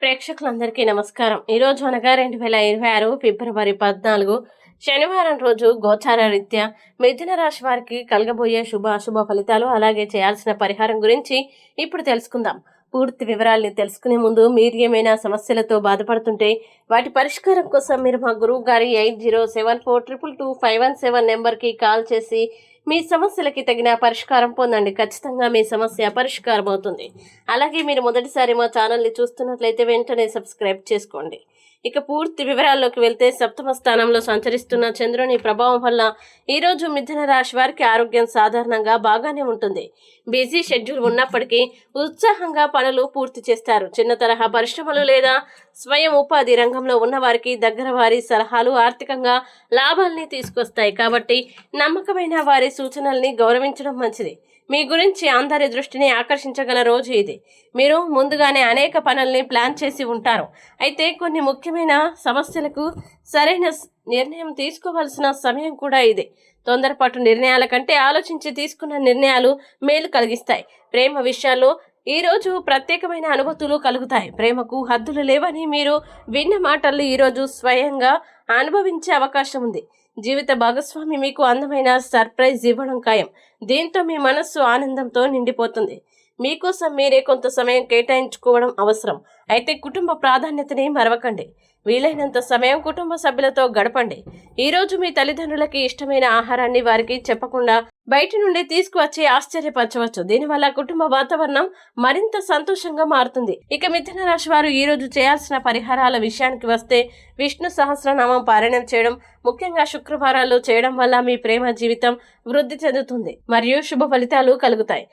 ప్రేక్షకులందరికీ నమస్కారం. ఈరోజు అనగా 2026 ఫిబ్రవరి 14 శనివారం రోజు గోచార రీత్యా మిథున రాశి వారికి కలగబోయే శుభ అశుభ ఫలితాలు అలాగే చేయాల్సిన పరిహారం గురించి ఇప్పుడు తెలుసుకుందాం. పూర్తి వివరాల్ని తెలుసుకునే ముందు మీరు ఏమైనా సమస్యలతో బాధపడుతుంటే వాటి పరిష్కారం కోసం మీరు మా గురువు గారి 8074222517 నెంబర్కి కాల్ చేసి మీ సమస్యలకి తగిన పరిష్కారం పొందండి. ఖచ్చితంగా మీ సమస్య పరిష్కారం అవుతుంది. అలాగే మీరు మొదటిసారి మా ఛానల్ని చూస్తున్నట్లయితే వెంటనే సబ్స్క్రైబ్ చేసుకోండి. ఇక పూర్తి వివరాల్లోకి వెళ్తే సప్తమ స్థానంలో సంచరిస్తున్న చంద్రుని ప్రభావం వల్ల ఈరోజు మిథున రాశి వారికి ఆరోగ్యం సాధారణంగా బాగానే ఉంటుంది. బిజీ షెడ్యూల్ ఉన్నప్పటికీ ఉత్సాహంగా పనులు పూర్తి చేస్తారు. చిన్న తరహా పరిశ్రమలు లేదా స్వయం ఉపాధి రంగంలో ఉన్న వారికి దగ్గర వారి సలహాలు ఆర్థికంగా లాభాల్ని తీసుకొస్తాయి. కాబట్టి నమ్మకమైన వారి సూచనల్ని గౌరవించడం మంచిది. మీ గురించి అందరి దృష్టిని ఆకర్షించగల రోజు ఇది. మీరు ముందుగానే అనేక పనుల్ని ప్లాన్ చేసి ఉంటారు. అయితే కొన్ని ముఖ్యమైన సమస్యలకు సరైన నిర్ణయం తీసుకోవాల్సిన సమయం కూడా ఇది. తొందరపాటు నిర్ణయాల కంటే ఆలోచించి తీసుకున్న నిర్ణయాలు మేలు కలిగిస్తాయి. ప్రేమ విషయాల్లో ఈరోజు ప్రత్యేకమైన అనుభూతులు కలుగుతాయి. ప్రేమకు హద్దులు లేవని మీరు విన్న మాటలు ఈరోజు స్వయంగా అనుభవించే అవకాశం ఉంది. జీవిత భాగస్వామి మీకు అందమైన సర్ప్రైజ్ ఇవ్వడం ఖాయం. దీంతో మీ మనస్సు ఆనందంతో నిండిపోతుంది. మీకోసం మీరే కొంత సమయం కేటాయించుకోవడం అవసరం. అయితే కుటుంబ ప్రాధాన్యతని మరవకండి. వీలైనంత సమయం కుటుంబ సభ్యులతో గడపండి. ఈరోజు మీ తల్లిదండ్రులకి ఇష్టమైన ఆహారాన్ని వారికి చెప్పకుండా బయట నుండి తీసుకువచ్చి ఆశ్చర్యపరచవచ్చు. దీనివల్ల కుటుంబ వాతావరణం మరింత సంతోషంగా మారుతుంది. ఇక మిథున రాశి వారు ఈరోజు చేయాల్సిన పరిహారాల విషయానికి వస్తే విష్ణు సహస్రనామం పారాయణం చేయడం, ముఖ్యంగా శుక్రవారాలు చేయడం వల్ల మీ ప్రేమ జీవితం వృద్ధి చెందుతుంది మరియు శుభ ఫలితాలు కలుగుతాయి.